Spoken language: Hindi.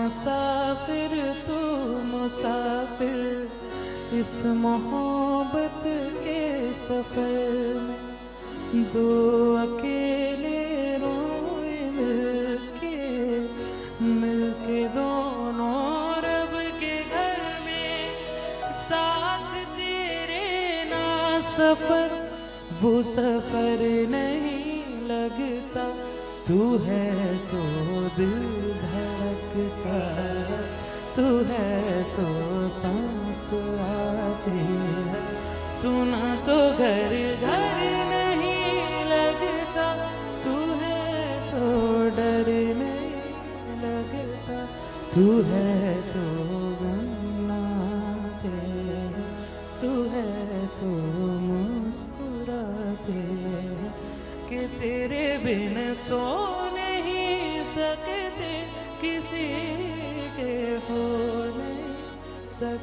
मुसाफिर तू मुसाफिर इस मोहब्बत के सफर में, दो अकेले रोए मिलके दोनों रब के घर में, साथ तेरे ना सफर वो सफर नहीं लगता, तू है तो दिल धड़कता, तू है तो सांस आती है, तू ना तो घर घर नहीं लगता, तू है तो डर नहीं लगता, तू है तो गम ना आते, तू है तो मुस्कुराते, कि तेरे बिन सो नहीं सकते, किसी के हो नहीं सकते।